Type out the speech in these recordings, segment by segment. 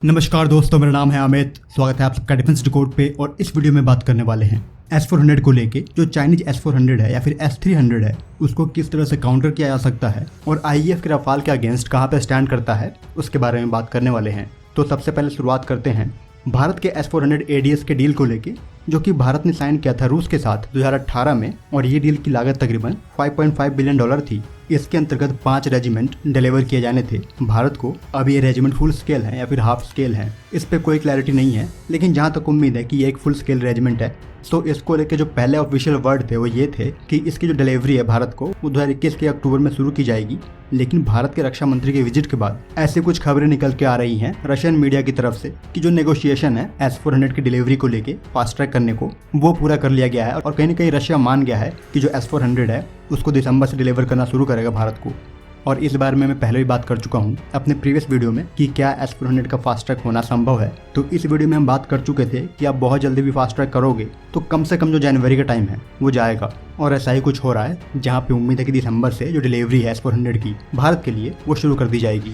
नमस्कार दोस्तों, मेरा नाम है अमित। स्वागत है आप सबका डिफेंस डिकोड पे। और इस वीडियो में बात करने वाले हैं S-400 को लेके। जो चाइनीज S-400 है या फिर S-300 है, उसको किस तरह से काउंटर किया जा सकता है और IEF के रफाल के अगेंस्ट कहाँ पे स्टैंड करता है, उसके बारे में बात करने वाले हैं। तो सबसे पहले शुरुआत करते हैं भारत के S-400 ADS के डील को लेके, जो कि भारत ने साइन किया था रूस के साथ 2018 में। और ये डील की लागत तकरीबन $5.5 बिलियन थी। इसके अंतर्गत 5 रेजिमेंट डिलीवर किए जाने थे भारत को। अब ये रेजिमेंट फुल स्केल है या फिर हाफ स्केल है, इस पे कोई क्लैरिटी नहीं है, लेकिन जहाँ तक उम्मीद है कि ये एक फुल स्केल रेजिमेंट है। तो इसको लेके जो पहले ऑफिशियल वर्ड थे वो ये थे कि इसकी जो डिलीवरी है भारत को वो 2021 के अक्टूबर में शुरू की जाएगी। लेकिन भारत के रक्षा मंत्री के विजिट के बाद ऐसे कुछ खबरें निकल के आ रही हैं रशियन मीडिया की तरफ से कि जो नेगोशिएशन है S-400 की डिलीवरी को लेके फास्ट ट्रैक करने को, वो पूरा कर लिया गया है। और कहीं ना कहीं रशिया मान गया है कि जो S-400 है उसको दिसंबर से डिलीवर करना शुरू करेगा भारत को। और इस बारे में मैं पहले भी बात कर चुका हूँ अपने प्रीवियस वीडियो में कि क्या S-400 का फास्ट ट्रैक होना संभव है। तो इस वीडियो में हम बात कर चुके थे कि आप बहुत जल्दी भी फास्ट ट्रैक करोगे तो कम से कम जो जनवरी का टाइम है वो जाएगा। और ऐसा ही कुछ हो रहा है, जहाँ पे उम्मीद है कि दिसंबर से जो डिलीवरी है S-400 की भारत के लिए वो शुरू कर दी जाएगी।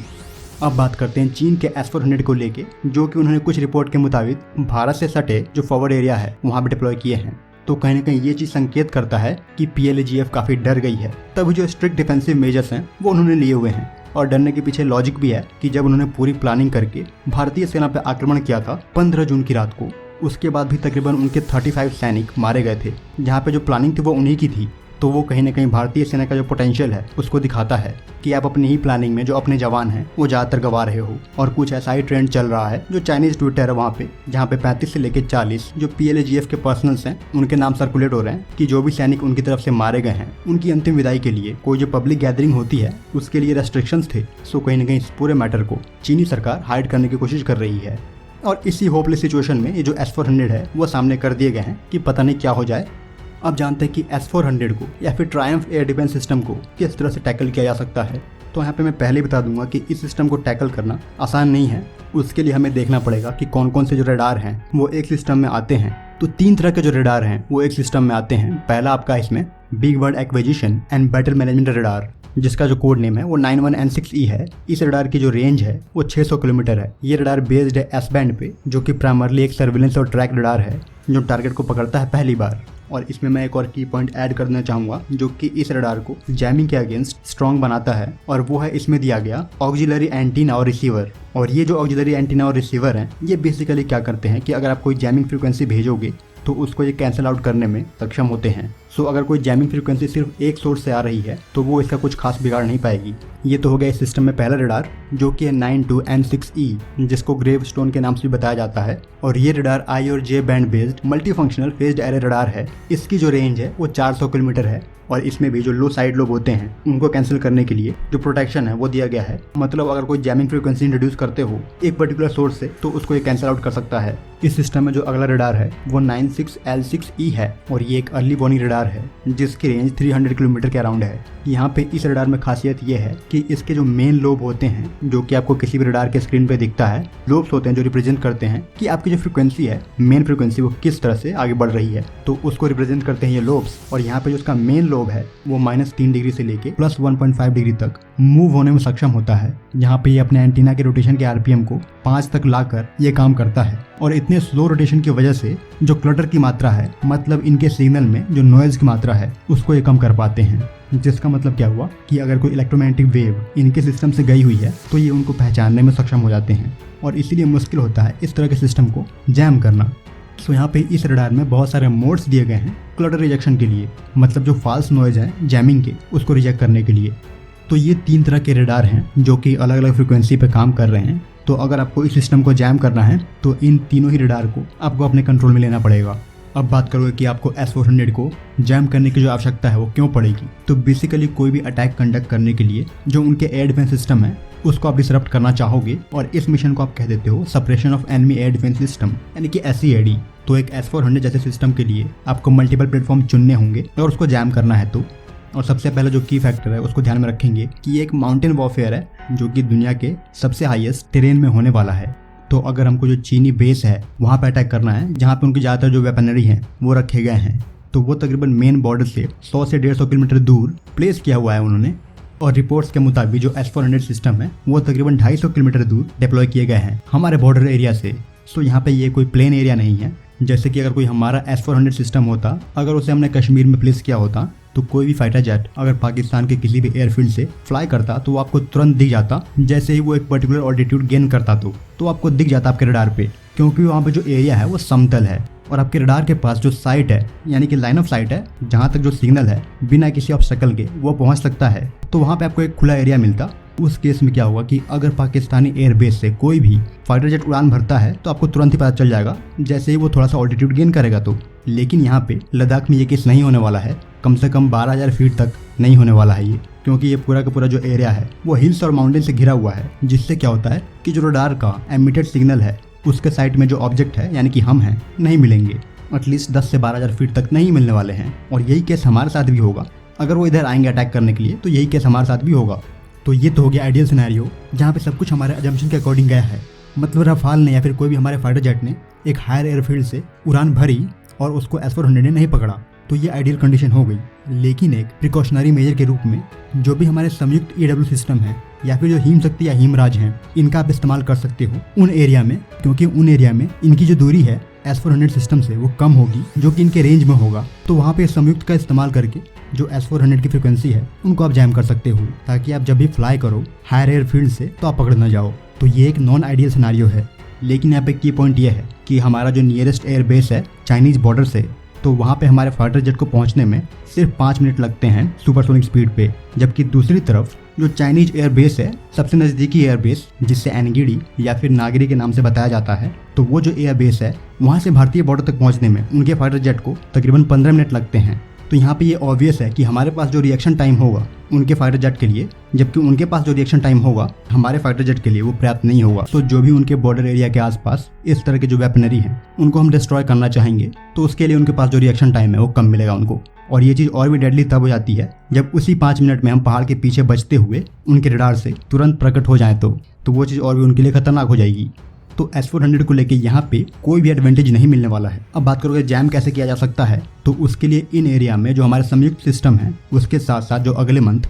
अब बात करते हैं चीन के S-400 को लेके, जो कि उन्होंने कुछ रिपोर्ट के मुताबिक भारत से सटे जो फॉरवर्ड एरिया है वहाँ पे डिप्लॉय किए हैं। तो कहीं ना कहीं ये चीज़ संकेत करता है कि PLAGF काफ़ी डर गई है। तभी जो स्ट्रिक्ट डिफेंसिव मेजर्स हैं वो उन्होंने लिए हुए हैं। और डरने के पीछे लॉजिक भी है कि जब उन्होंने पूरी प्लानिंग करके भारतीय सेना पर आक्रमण किया था 15 जून की रात को, उसके बाद भी तकरीबन उनके 35 सैनिक मारे गए थे। जहाँ पे जो प्लानिंग थी वो उन्हीं की थी। तो वो कहीं ना कहीं भारतीय सेना का जो पोटेंशियल है उसको दिखाता है कि आप अपनी ही प्लानिंग में जो अपने जवान हैं वो ज़्यादातर गंवा रहे हो। और कुछ ऐसा ही ट्रेंड चल रहा है जो चाइनीज ट्विटर है वहाँ पे, जहाँ पे 35 से लेकर 40 जो PLAGF के पर्सनल्स हैं उनके नाम सर्कुलेट हो रहे हैं कि जो भी सैनिक उनकी तरफ से मारे गए हैं उनकी अंतिम विदाई के लिए कोई जो पब्लिक गैदरिंग होती है उसके लिए रेस्ट्रिक्शंस थे। सो कहीं ना कहीं इस पूरे मैटर को चीनी सरकार हाइड करने की कोशिश कर रही है। और इसी होपलेस सिचुएशन में ये जो S-400 है वो सामने कर दिए गए हैं कि पता नहीं क्या हो जाए। अब जानते हैं कि S-400 को या फिर ट्रायम्फ एयर डिफेंस सिस्टम को किस तरह से टैकल किया जा सकता है। तो यहाँ पे मैं पहले ही बता दूंगा कि इस सिस्टम को टैकल करना आसान नहीं है। उसके लिए हमें देखना पड़ेगा कि कौन कौन से जो रडार हैं वो एक सिस्टम में आते हैं। तो 3 तरह के जो रडार हैं वो एक सिस्टम में आते हैं। पहला आपका इसमें big bird acquisition and battle management radar, जिसका जो कोड नेम है वो 91N6E है। इस रडार की जो रेंज है वो 600 किलोमीटर है। ये रडार बेस्ड है S बैंड पे, जो कि प्राइमरली एक सर्विलेंस और ट्रैक रडार है जो टारगेट को पकड़ता है पहली बार। और इसमें मैं एक और की पॉइंट ऐड करना चाहूँगा जो कि इस रडार को जैमिंग के अगेंस्ट स्ट्रॉन्ग बनाता है, और वो है इसमें दिया गया ऑक्सिलरी एंटीना और रिसीवर। और ये जो ऑक्सिलरी एंटीना और रिसीवर हैं ये बेसिकली क्या करते हैं कि अगर आप कोई जैमिंग फ्रीक्वेंसी भेजोगे तो उसको ये कैंसिल आउट करने में सक्षम होते हैं। सो अगर कोई जैमिंग फ्रीक्वेंसी सिर्फ एक सोर्स से आ रही है तो वो इसका कुछ खास बिगाड़ नहीं पाएगी। ये तो हो गया इस सिस्टम में पहला रडार, जो कि है 92N6E, जिसको ग्रेव स्टोन के नाम से भी बताया जाता है। और ये रडार I और J band based multi functional phased array radar है। इसकी जो रेंज है वो 400 किलोमीटर है। और इसमें भी जो लो साइड लोब होते हैं उनको कैंसिल करने के लिए जो प्रोटेक्शन है वो दिया गया है। मतलब अगर कोई जैमिंग फ्रीक्वेंसी इंट्रोड्यूस करते हो एक पर्टिकुलर सोर्स से तो उसको ये कैंसिल आउट कर सकता है। इस सिस्टम में जो अगला रडार है वो 96L6E है। और ये एक अर्ली वार्निंग रडार है जिसकी रेंज 300 किलोमीटर के अराउंड है। यहाँ पे इस रडार में खासियत ये है कि इसके जो मेन लोब होते हैं, जो कि आपको किसी भी रडार के स्क्रीन पे दिखता है, लोब्स होते हैं जो रिप्रेजेंट करते हैं कि आपकी जो फ्रीक्वेंसी है, मेन फ्रीक्वेंसी, वो किस तरह से आगे बढ़ रही है। तो उसको रिप्रेजेंट करते हैं ये लोब्स। और यहाँ पे जो उसका मेन लोब है वो -3 डिग्री से लेके +1.5 डिग्री तक मूव होने में सक्षम होता है, जहाँ पे ये अपने एंटीना के रोटेशन के RPM को 5 तक लाकर ये काम करता है। और इतने स्लो रोटेशन की वजह से जो क्लटर की मात्रा है, मतलब इनके सिग्नल में जो नॉइज की मात्रा है, उसको ये कम कर पाते हैं। जिसका मतलब क्या हुआ कि अगर कोई इलेक्ट्रोमैग्नेटिक वेव इनके सिस्टम से गई हुई है तो ये उनको पहचानने में सक्षम हो जाते हैं। और इसीलिए मुश्किल होता है इस तरह के सिस्टम को जैम करना। तो यहाँ पे इस रडार में बहुत सारे मोड्स दिए गए हैं क्लटर रिजेक्शन के लिए, मतलब जो फाल्स नॉइज है जैमिंग के, उसको रिजेक्ट करने के लिए। तो ये 3 तरह के रडार हैं जो कि अलग अलग फ्रिक्वेंसी पे काम कर रहे हैं। तो अगर आपको इस सिस्टम को जैम करना है तो इन तीनों ही रडार को आपको अपने कंट्रोल में लेना पड़ेगा। अब बात करोगे कि आपको S-400 को जैम करने की जो आवश्यकता है वो क्यों पड़ेगी। तो बेसिकली कोई भी अटैक कंडक्ट करने के लिए जो उनके एयर डिफेंस सिस्टम है उसको आप डिसरप्ट करना चाहोगे, और इस मिशन को आप कह देते हो suppression of enemy air defence system, यानी कि SEAD। तो एक S-400 जैसे सिस्टम के लिए आपको मल्टीपल प्लेटफॉर्म चुनने होंगे और उसको जैम करना है। तो और सबसे पहले जो की फैक्टर है उसको ध्यान में रखेंगे कि ये एक माउंटेन वॉरफेयर है जो कि दुनिया के सबसे हाईएस्ट टेरेन में होने वाला है। तो अगर हमको जो चीनी बेस है वहाँ पर अटैक करना है, जहाँ पे उनकी ज़्यादातर जो वेपनरी हैं वो रखे गए हैं, तो वो तकरीबन मेन बॉर्डर से 100 से 150 किलोमीटर दूर प्लेस किया हुआ है उन्होंने। और रिपोर्ट्स के मुताबिक जो S-400 सिस्टम है वो तकरीबन 250 किलोमीटर दूर डिप्लॉय किए गए हैं हमारे बॉर्डर एरिया से। सो यहाँ पे ये कोई प्लेन एरिया नहीं है। जैसे कि अगर कोई हमारा S-400 सिस्टम होता, अगर उसे हमने कश्मीर में प्लेस किया होता, तो कोई भी फाइटर जेट अगर पाकिस्तान के किसी भी एयरफील्ड से फ्लाई करता तो वो आपको तुरंत दिख जाता। जैसे ही वो एक पर्टिकुलर ऑल्टीट्यूड गेन करता तो आपको दिख जाता आपके रडार पे, क्योंकि वहाँ पे जो एरिया है वो समतल है और आपके रडार के पास जो साइट है यानी कि लाइन ऑफ साइट है, जहाँ तक जो सिग्नल है बिना किसी ऑब्स्टेकल के वो पहुँच सकता है। तो वहाँ पे आपको एक खुला एरिया मिलता। उस केस में क्या हुआ कि अगर पाकिस्तानी एयरबेस से कोई भी फाइटर जेट उड़ान भरता है तो आपको तुरंत ही पता चल जाएगा जैसे ही वो थोड़ा सा ऑल्टीट्यूड गेन करेगा तो। लेकिन यहाँ पे लद्दाख में ये केस नहीं होने वाला है, कम से कम 12,000 फीट तक नहीं होने वाला है ये, क्योंकि ये पूरा का पूरा जो एरिया है वो हिल्स और माउंटेन से घिरा हुआ है। जिससे क्या होता है कि जो रडार का एमिटेड सिग्नल है उसके साइड में जो ऑब्जेक्ट है यानी कि हम हैं नहीं मिलेंगे, एटलीस्ट 10 से 12,000 फीट तक नहीं मिलने वाले हैं। और यही केस हमारे साथ भी होगा। अगर वो इधर आएंगे अटैक करने के लिए तो यही केस हमारे साथ भी होगा। तो ये तो हो गया आइडियल सिनेरियो जहाँ पे सब कुछ हमारे अजम्पशन के अकॉर्डिंग गया है। मतलब रफाल ने या फिर कोई भी हमारे फाइटर जेट ने एक हायर एयरफील्ड से उड़ान भरी और उसको S-400 ने नहीं पकड़ा, तो ये आइडियल कंडीशन हो गई। लेकिन एक प्रिकॉशनरी मेजर के रूप में जो भी हमारे संयुक्त EW सिस्टम है या फिर जो हिम शक्ति या हिमराज हैं, इनका आप इस्तेमाल कर सकते हो उन एरिया में, क्योंकि उन एरिया में इनकी जो दूरी है S-400 सिस्टम से वो कम होगी जो कि इनके रेंज में होगा। तो वहाँ पे संयुक्त का इस्तेमाल करके जो S-400 की फ्रिक्वेंसी है उनको आप जैम कर सकते हो, ताकि आप जब भी फ्लाई करो हायर एयरफील्ड से तो आप पकड़ न जाओ। तो ये एक नॉन आइडियल सिनेरियो है। लेकिन यहाँ पे की पॉइंट ये है कि हमारा जो नियरेस्ट एयर बेस है चाइनीज बॉर्डर से, तो वहाँ पे हमारे फाइटर जेट को पहुँचने में सिर्फ 5 मिनट लगते हैं सुपरसोनिक स्पीड पे। जबकि दूसरी तरफ जो चाइनीज एयर बेस है, सबसे नज़दीकी एयर बेस जिससे एनगिडी या फिर नागरी के नाम से बताया जाता है, तो वो जो एयर बेस है वहाँ से भारतीय बॉर्डर तक पहुँचने में उनके फाइटर जेट को तकरीबन 15 मिनट लगते हैं। तो यहाँ पे ये ऑब्वियस है कि हमारे पास जो रिएक्शन टाइम होगा उनके फाइटर जेट के लिए, जबकि उनके पास जो रिएक्शन टाइम होगा हमारे फाइटर जेट के लिए वो पर्याप्त नहीं होगा। तो जो भी उनके बॉर्डर एरिया के आसपास इस तरह के जो वेपनरी हैं उनको हम डिस्ट्रॉय करना चाहेंगे तो उसके लिए उनके पास जो रिएक्शन टाइम है वो कम मिलेगा उनको। और ये चीज़ और भी डेडली तब हो जाती है जब उसी 5 मिनट में हम पहाड़ के पीछे बचते हुए उनके रडार से तुरंत प्रकट हो जाएं तो वो चीज़ और भी उनके लिए खतरनाक हो जाएगी। तो S-400 को लेके यहाँ पे कोई भी एडवांटेज नहीं मिलने वाला है। अब बात करोगे जैम कैसे किया जा सकता है, तो उसके लिए इन एरिया में जो हमारे संयुक्त सिस्टम है उसके साथ साथ जो अगले मंथ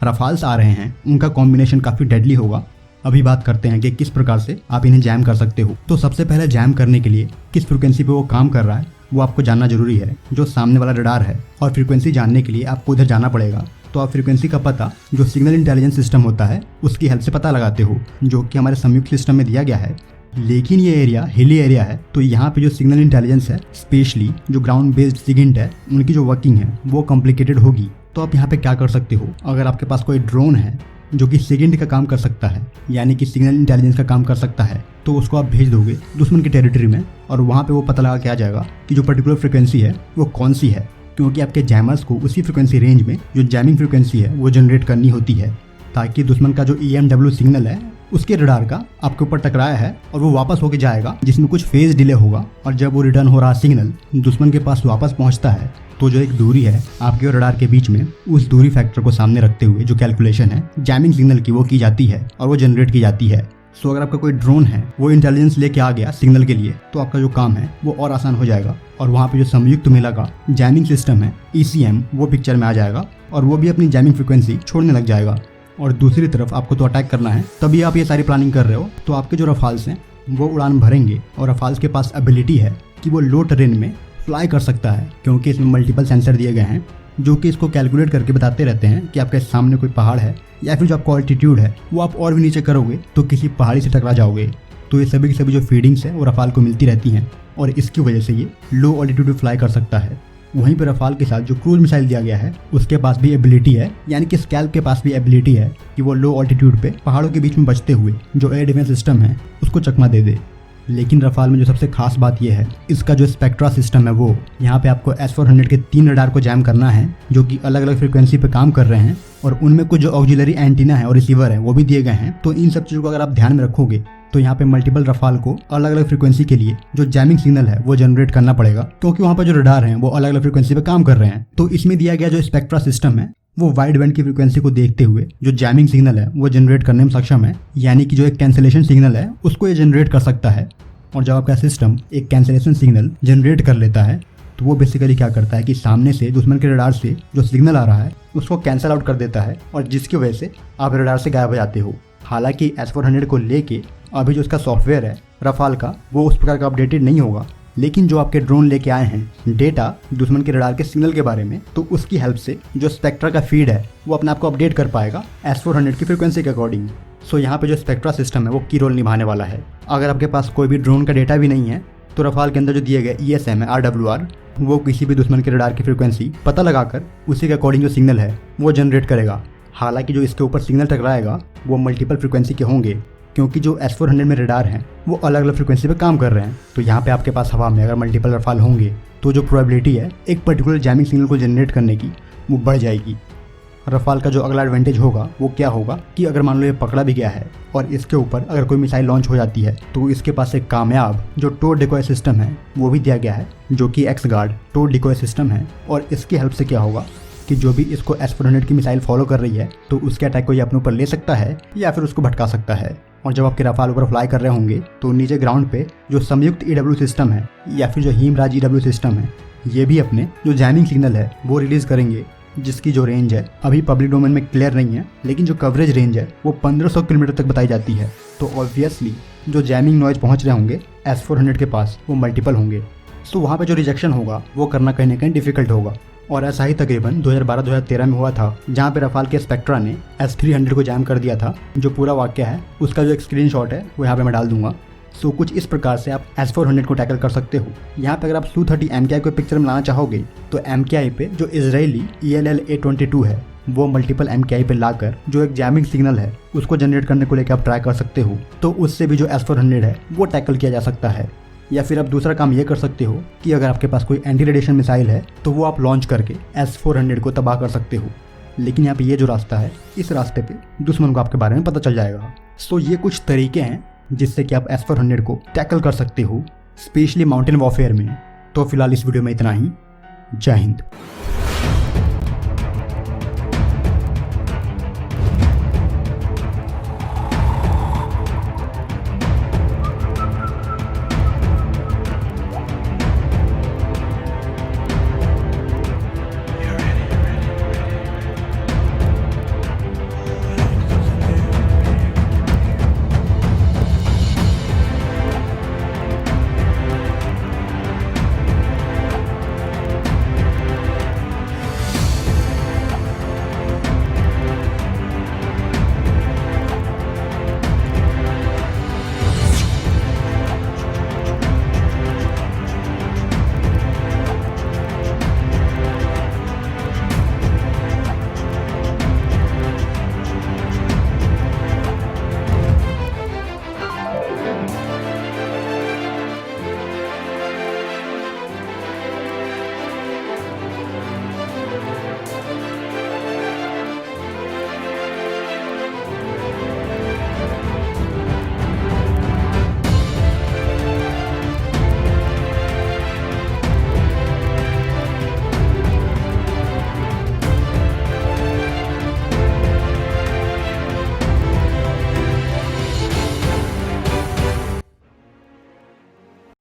रफाल्स आ रहे हैं उनका कॉम्बिनेशन काफ़ी डेडली होगा। अभी बात करते हैं कि किस प्रकार से आप इन्हें जैम कर सकते हो। तो सबसे पहले जैम करने के लिए किस फ्रिक्वेंसी पे वो काम कर रहा है वो आपको जानना जरूरी है, जो सामने वाला रडार है। और फ्रिक्वेंसी जानने के लिए आपको उधर जाना पड़ेगा। तो आप फ्रिक्वेंसी का पता जो सिग्नल इंटेलिजेंस सिस्टम होता है उसकी हेल्प से पता लगाते हो, जो कि हमारे संयुक्त सिस्टम में दिया गया है। लेकिन ये एरिया हिली एरिया है, तो यहाँ पे जो सिग्नल इंटेलिजेंस है, स्पेशली जो ग्राउंड बेस्ड सिगेंट है, उनकी जो वर्किंग है वो कॉम्प्लिकेटेड होगी। तो आप यहाँ पे क्या कर सकते हो, अगर आपके पास कोई ड्रोन है जो कि सिगेंट का काम कर सकता है यानी कि सिग्नल इंटेलिजेंस का काम कर सकता है, तो उसको आप भेज दोगे दुश्मन की टेरिटरी में और वहाँ पे वो पता लगा के आ जाएगा कि जो पर्टिकुलर फ्रिक्वेंसी है वो कौन सी है, क्योंकि आपके जैमर्स को उसी फ्रिक्वेंसी रेंज में जो जैमिंग फ्रिक्वेंसी है वो जनरेट करनी होती है, ताकि दुश्मन का जो EMW सिग्नल है उसके रडार का आपके ऊपर टकराया है और वो वापस होके जाएगा, जिसमें कुछ फेज डिले होगा। और जब वो रिटर्न हो रहा सिग्नल दुश्मन के पास वापस पहुंचता है, तो जो एक दूरी है आपके और रडार के बीच में, उस दूरी फैक्टर को सामने रखते हुए जो कैलकुलेशन है जैमिंग सिग्नल की वो की जाती है और वो जनरेट की जाती है। सो अगर आपका कोई ड्रोन है वो इंटेलिजेंस लेके आ गया सिग्नल के लिए, तो आपका जो काम है वो और आसान हो जाएगा। और वहाँ पे जो संयुक्त मेला का जैमिंग सिस्टम है ECM वो पिक्चर में आ जाएगा और वो भी अपनी जैमिंग फ्रिक्वेंसी छोड़ने लग जाएगा। और दूसरी तरफ आपको तो अटैक करना है, तभी आप ये सारी प्लानिंग कर रहे हो। तो आपके जो रफाल्स हैं वो उड़ान भरेंगे और रफाल्स के पास एबिलिटी है कि वो लो टेरेन में फ्लाई कर सकता है, क्योंकि इसमें मल्टीपल सेंसर दिए गए हैं जो कि इसको कैलकुलेट करके बताते रहते हैं कि आपके सामने कोई पहाड़ है या फिर जो आपका ऑल्टीट्यूड है वो आप और भी नीचे करोगे तो किसी पहाड़ी से टकरा जाओगे। तो ये सभी की सभी जो फीडिंग्स है वो रफाल को मिलती रहती हैं और इसकी वजह से ये लो ऑल्टीट्यूड पे फ्लाई कर सकता है। वहीं पर रफाल के साथ जो क्रूज मिसाइल दिया गया है उसके पास भी एबिलिटी है, यानी कि स्कैल्प के पास भी एबिलिटी है कि वो लो ऑल्टीट्यूड पे पहाड़ों के बीच में बचते हुए जो एयर डिफेंस सिस्टम है उसको चकमा दे दे। लेकिन रफाल में जो सबसे खास बात यह है, इसका जो स्पेक्ट्रा सिस्टम है वो, यहाँ पे आपको S-400 के 3 रडार को जैम करना है जो कि अलग अलग फ्रिक्वेंसी पे काम कर रहे हैं और उनमें कुछ जो ऑक्सिलरी एंटीना है और रिसीवर है वो भी दिए गए हैं। तो इन सब चीज़ों को अगर आप ध्यान में रखोगे तो यहाँ पे मल्टीपल रफाल को अलग अलग फ्रिक्वेंसी के लिए जो जैमिंग सिग्नल है वो जनरेट करना पड़ेगा, क्योंकि वहाँ पर जो रडार हैं वो अलग अलग फ्रिक्वेंसी पे काम कर रहे हैं। तो इसमें दिया गया जो स्पेक्ट्रा सिस्टम है वो वाइड बैंड की फ्रिक्वेंसी को देखते हुए जो जैमिंग सिग्नल है वो जनरेट करने में सक्षम है, यानी कि जो एक कैंसिलेशन सिग्नल है उसको ये जनरेट कर सकता है। और जब आपका सिस्टम एक कैंसिलेशन सिग्नल जनरेट कर लेता है तो वो बेसिकली क्या करता है कि सामने से दुश्मन के रडार से जो सिग्नल आ रहा है उसको कैंसिल आउट कर देता है और जिसकी वजह से आप रडार से गायब हो जाते हो। हालांकि S-400 को लेके अभी जो इसका सॉफ्टवेयर है रफाल का वो उस प्रकार का अपडेटेड नहीं होगा, लेकिन जो आपके ड्रोन लेके आए हैं डेटा दुश्मन के रडार के सिग्नल के बारे में, तो उसकी हेल्प से जो स्पेक्ट्रा का फीड है वो अपने आप को अपडेट कर पाएगा S-400 की फ्रिक्वेंसी के अकॉर्डिंग। सो यहाँ पे जो स्पेक्ट्रा सिस्टम है वो की रोल निभाने वाला है। अगर आपके पास कोई भी ड्रोन का डेटा भी नहीं है तो रफाल के अंदर जो दिए गए ESM है RWR, वो किसी भी दुश्मन के रडार की फ्रिक्वेंसी पता लगाकर उसी के अकॉर्डिंग जो सिग्नल है वो जनरेट करेगा। हालांकि जो इसके ऊपर सिग्नल टकराएगा वो मल्टीपल फ्रिक्वेंसी के होंगे, क्योंकि जो S-400 में रडार हैं वो अलग अलग फ्रिक्वेंसी पे काम कर रहे हैं। तो यहाँ पे आपके पास हवा में अगर मल्टीपल रफाल होंगे तो जो प्रोबेबिलिटी है एक पर्टिकुलर जैमिंग सिग्नल को जनरेट करने की वो बढ़ जाएगी। रफाल का जो अगला एडवांटेज होगा वो क्या होगा कि अगर मान लो ये पकड़ा भी गया है और इसके ऊपर अगर कोई मिसाइल लॉन्च हो जाती है तो इसके पास एक कामयाब जो टोर डिकॉय सिस्टम है वो भी दिया गया है, जो कि X-Guard टोर डिकॉय सिस्टम है। और इसकी हेल्प से क्या होगा कि जो भी इसको S-400 की मिसाइल फॉलो कर रही है तो उसके अटैक को ये अपने ऊपर ले सकता है या फिर उसको भटका सकता है। और जब आपके रफाल ऊपर फ्लाई कर रहे होंगे तो नीचे ग्राउंड पे जो संयुक्त EW सिस्टम है या फिर जो हिमराज EW सिस्टम है ये भी अपने जो जैमिंग सिग्नल है वो रिलीज करेंगे, जिसकी जो रेंज है अभी पब्लिक डोमेन में क्लियर नहीं है, लेकिन जो कवरेज रेंज है वो 1500 किलोमीटर तक बताई जाती है। तो ऑब्वियसली जो जैमिंग नॉइज पहुंच रहे होंगे S-400 के पास वो मल्टीपल होंगे। सो वहाँ पे जो रिजेक्शन होगा वो करना कहीं ना कहीं डिफिकल्ट होगा। और ऐसा ही तकरीबन 2012-2013 में हुआ था, जहाँ पे रफाल के स्पेक्ट्रा ने S-300 को जैम कर दिया था। जो पूरा वाक्य है उसका जो एक स्क्रीनशॉट है वो यहाँ पे मैं डाल दूंगा। सो कुछ इस प्रकार से आप S-400 को टैकल कर सकते हो। यहाँ पे अगर आप Su-30 MKI को पिक्चर में लाना चाहोगे तो MKI पे जो इजरायली ELL-A22 है वो मल्टीपल MKI पे लाकर जो एक जैमिंग सिग्नल है उसको जनरेट करने को लेकर आप ट्राई कर सकते हो। तो उससे भी जो S-400 है वो टैकल किया जा सकता है। या फिर आप दूसरा काम ये कर सकते हो कि अगर आपके पास कोई एंटी रेडिएशन मिसाइल है तो वो आप लॉन्च करके S-400 को तबाह कर सकते हो। लेकिन यहाँ पे ये जो रास्ता है इस रास्ते पे दुश्मन को आपके बारे में पता चल जाएगा। सो ये कुछ तरीके हैं जिससे कि आप S-400 को टैकल कर सकते हो, स्पेशली माउंटेन वॉरफेयर में। तो फिलहाल इस वीडियो में इतना ही। जय हिंद।